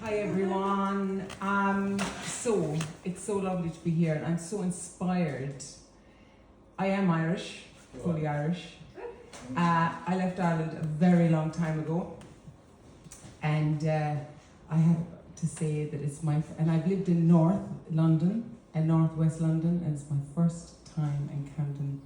Hi everyone. It's so lovely to be here, and I'm so inspired. I am Irish, fully Irish. I left Ireland a very long time ago, and I have to say that and I've lived in North London and Northwest London, and it's my first time in Camden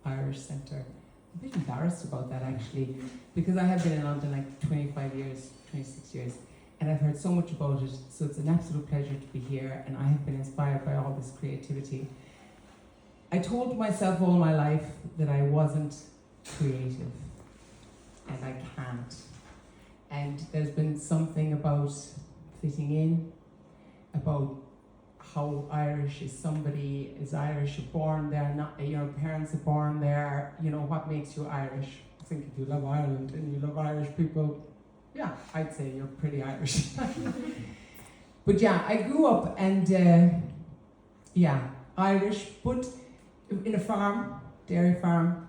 Irish Centre. I'm a bit embarrassed about that actually, because I have been in London like 25 years, 26 years. And I've heard so much about it, so it's an absolute pleasure to be here, and I have been inspired by all this creativity. I told myself all my life that I wasn't creative, and I can't. And there's been something about fitting in, about how Irish is somebody is Irish, you're born there, not your parents are born there, what makes you Irish? I think if you love Ireland and you love Irish people, yeah, I'd say you're pretty Irish. But yeah, I grew up and, Irish, but in a farm, dairy farm,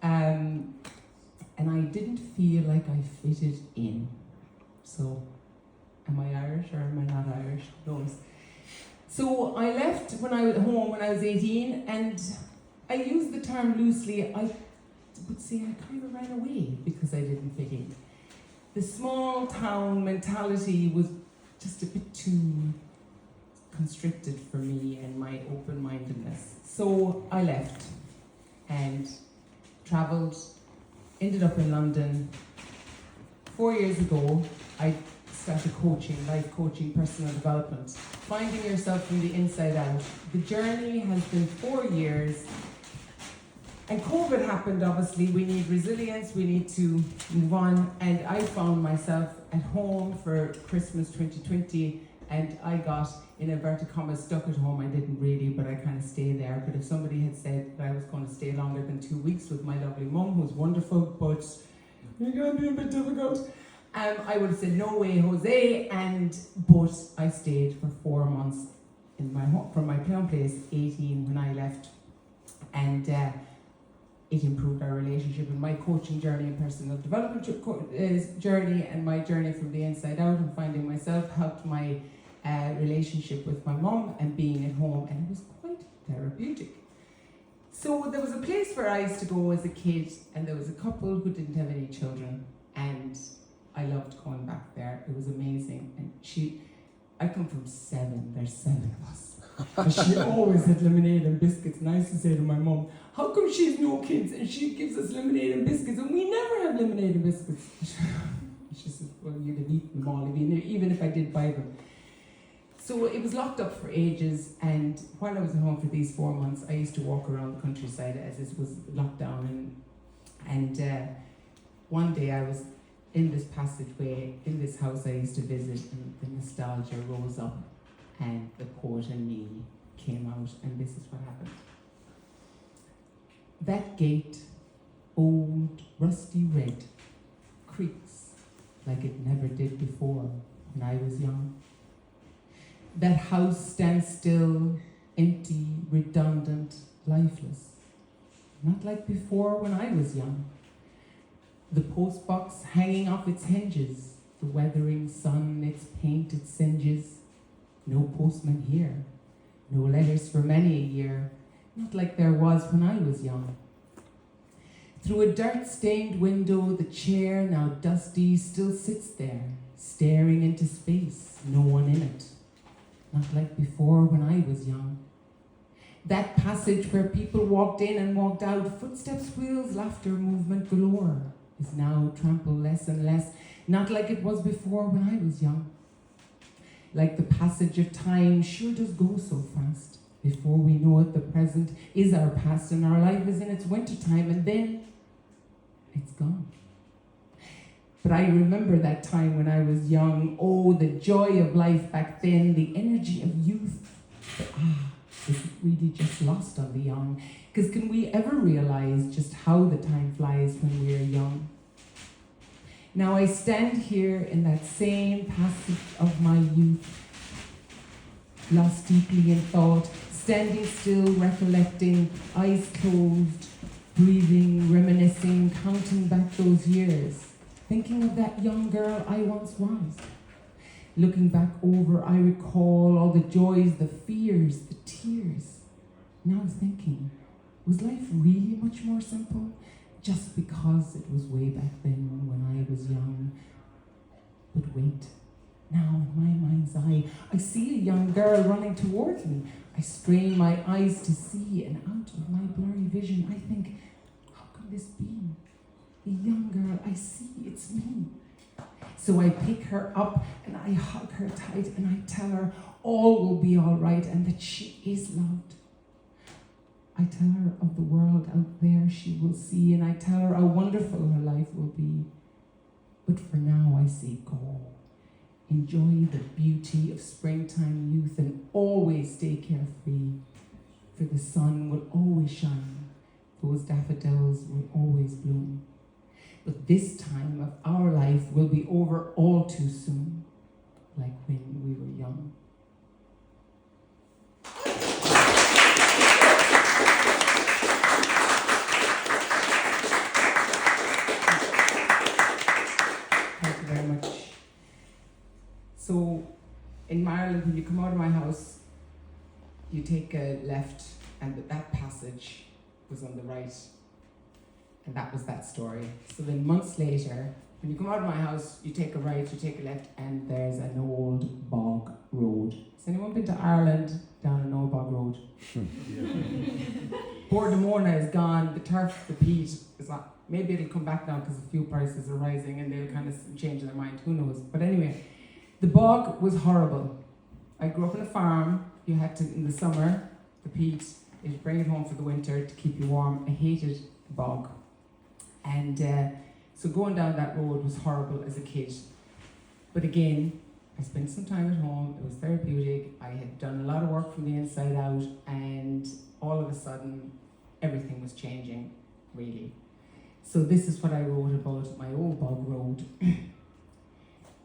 and I didn't feel like I fitted in. So, am I Irish or am I not Irish? Who knows? So I left when I was home when I was 18, and I use the term loosely. I would say I kind of ran away because I didn't fit in. The small town mentality was just a bit too constricted for me and my open-mindedness. So I left and travelled, ended up in London. 4 years ago, I started coaching, life coaching, personal development, finding yourself from the inside out. The journey has been 4 years. And COVID happened, obviously. We need resilience, we need to move on. And I found myself at home for Christmas 2020, and I got, in inverted commas, stuck at home. I didn't really, but I kind of stayed there. But if somebody had said that I was going to stay longer than 2 weeks with my lovely mum, who's wonderful, but you're going to be a bit difficult, I would have said, no way, Jose. But I stayed for 4 months in my home, from my home place, 18 when I left. And it improved our relationship, and my coaching journey and personal development journey, and my journey from the inside out and finding myself helped my relationship with my mum and being at home, and it was quite therapeutic. So there was a place where I used to go as a kid, and there was a couple who didn't have any children, and I loved going back there. It was amazing. And I come from 7, there's 7 of us. And she always had lemonade and biscuits, and I used to say to my mum, how come she has no kids and she gives us lemonade and biscuits and we never have lemonade and biscuits? She said, well, you'd have eaten them all, even if I did buy them. So it was locked up for ages, and while I was at home for these 4 months, I used to walk around the countryside as it was locked down, and one day I was in this passageway, in this house I used to visit, and the nostalgia rose up, and the poet in me came out, and this is what happened. That gate, old, rusty red, creaks like it never did before when I was young. That house stands still, empty, redundant, lifeless. Not like before when I was young. The postbox hanging off its hinges, the weathering sun, its paint, it singes. No postman here, no letters for many a year, not like there was when I was young. Through a dirt-stained window, the chair, now dusty, still sits there, staring into space, no one in it. Not like before when I was young. That passage where people walked in and walked out, footsteps, wheels, laughter, movement galore, is now trampled less and less, not like it was before when I was young. Like the passage of time sure does go so fast. Before we know it, the present is our past, and our life is in its winter time, and then it's gone. But I remember that time when I was young. Oh, the joy of life back then, the energy of youth. But is it really just lost on the young? Because can we ever realize just how the time flies when we're young? Now I stand here in that same passage of my youth, lost deeply in thought, standing still, recollecting, eyes closed, breathing, reminiscing, counting back those years, thinking of that young girl I once was. Looking back over, I recall all the joys, the fears, the tears. Now thinking, was life really much more simple? Just because it was way back then when I was young. But wait, now in my mind's eye, I see a young girl running towards me. I strain my eyes to see, and out of my blurry vision, I think, how can this be? The young girl I see, it's me. So I pick her up and I hug her tight and I tell her all will be all right and that she is loved. I tell her of the world out there she will see, and I tell her how wonderful her life will be. But for now I say go. Enjoy the beauty of springtime youth and always stay carefree. For the sun will always shine. Those daffodils will always bloom. But this time of our life will be over all too soon, like when we were young. Thank you very much. So, in Ireland, when you come out of my house, you take a left, and that passage was on the right. And that was that story. So then months later, when you come out of my house, you take a right, you take a left, and there's an old bog road. Has anyone been to Ireland down an old bog road? Bordemona is gone, the turf, the peat is not. Maybe it'll come back now because the fuel prices are rising and they'll kind of change their mind, who knows. But anyway, the bog was horrible. I grew up on a farm. You had to, in the summer, the peat, you'd bring it home for the winter to keep you warm. I hated the bog. And so going down that road was horrible as a kid. But again, I spent some time at home. It was therapeutic. I had done a lot of work from the inside out, and all of a sudden, everything was changing, really. So this is what I wrote about my old bog road.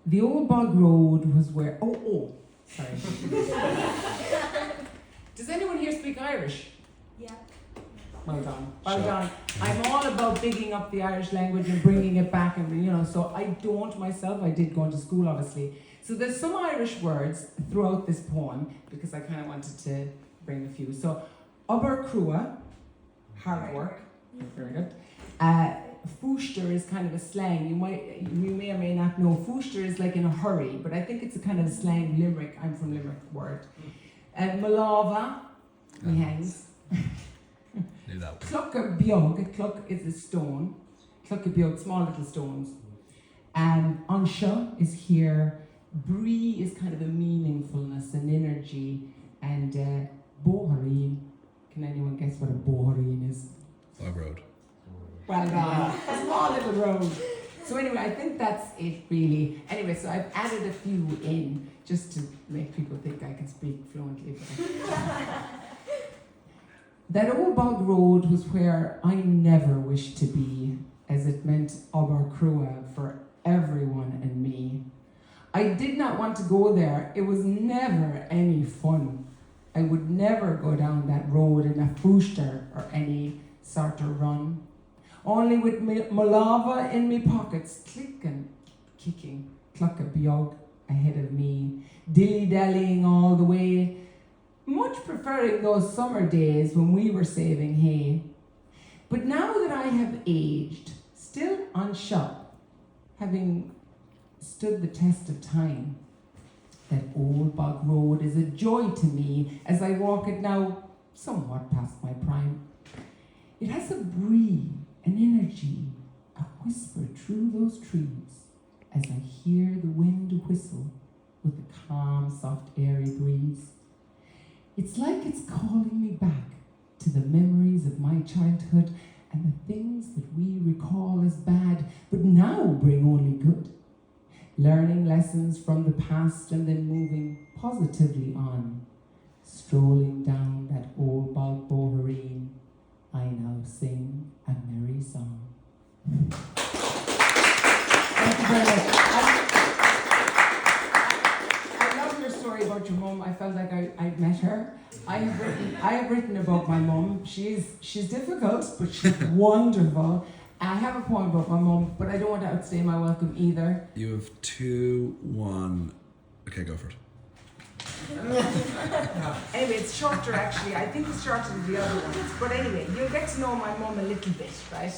The old bog road was where... Sorry. Does anyone here speak Irish? Yeah. Well done. I'm all about bigging up the Irish language and bringing it back, and so I don't myself. I did go into school, obviously. So there's some Irish words throughout this poem because I kind of wanted to bring a few. So, obair crua, hard work, very good. Fúshter is kind of a slang. You may or may not know. Fúshter is like in a hurry, but I think it's a kind of a slang Limerick. I'm from Limerick word. Malava, he hangs. Clucker biog, cluck is a stone. Clucker biog, small little stones. Ansha is here. Brie is kind of a meaningfulness and energy. And bohareen, can anyone guess what a bohareen is? A road. Well done. A small little road. So anyway, I think that's it really. Anyway, so I've added a few in just to make people think I can speak fluently. That old bog road was where I never wished to be, as it meant obair crua for everyone and me. I did not want to go there. It was never any fun. I would never go down that road in a fúshter or any sort of run. Only with malava in me pockets, clicking, kicking, clucka biog ahead of me, dilly-dallying all the way, much preferring those summer days when we were saving hay. But now that I have aged, still unshocked, having stood the test of time, that old bog road is a joy to me as I walk it now somewhat past my prime. It has a breeze, an energy, a whisper through those trees as I hear the wind whistle with the calm, soft, airy breeze. It's like it's calling me back to the memories of my childhood and the things that we recall as bad, but now bring only good. Learning lessons from the past and then moving positively on. Strolling down that old bog bohareen, I now sing a merry song. Thank you very much. I love your story about your mum. I felt like I'd met her. I have written about my mum. She's difficult, but she's wonderful. I have a poem about my mum, but I don't want to outstay my welcome either. You have 2-1. Okay, go for it. Anyway, it's shorter actually. I think it's shorter than the other ones. But anyway, you'll get to know my mum a little bit, right?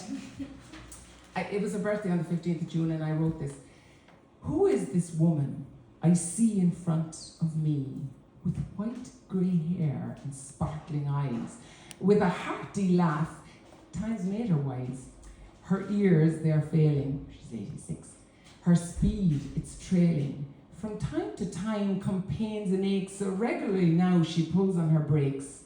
It was her birthday on the 15th of June and I wrote this. Who is this woman I see in front of me with white grey hair and sparkling eyes, with a hearty laugh, times made her wise. Her ears, they're failing, she's 86. Her speed, it's trailing. From time to time come pains and aches, so regularly now she pulls on her brakes.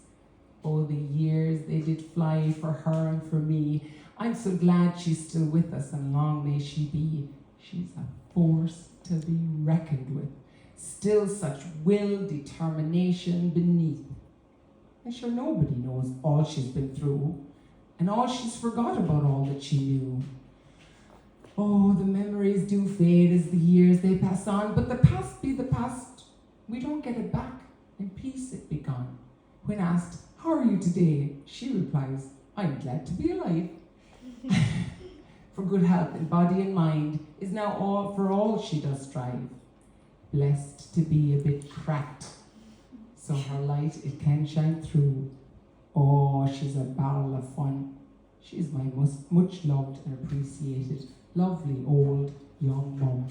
Oh, the years they did fly for her and for me. I'm so glad she's still with us and long may she be. She's a force to be reckoned with. Still such will, determination beneath. I'm sure nobody knows all she's been through and all she's forgot about all that she knew. Oh, the memories do fade as the years they pass on, but the past be the past. We don't get it back. In peace it be gone. When asked, how are you today? She replies, I'm glad to be alive. For good health in body and mind is now all for all she does strive. Blessed to be a bit cracked, so her light it can shine through. Oh, she's a barrel of fun. She's my much loved and appreciated, lovely old young mum.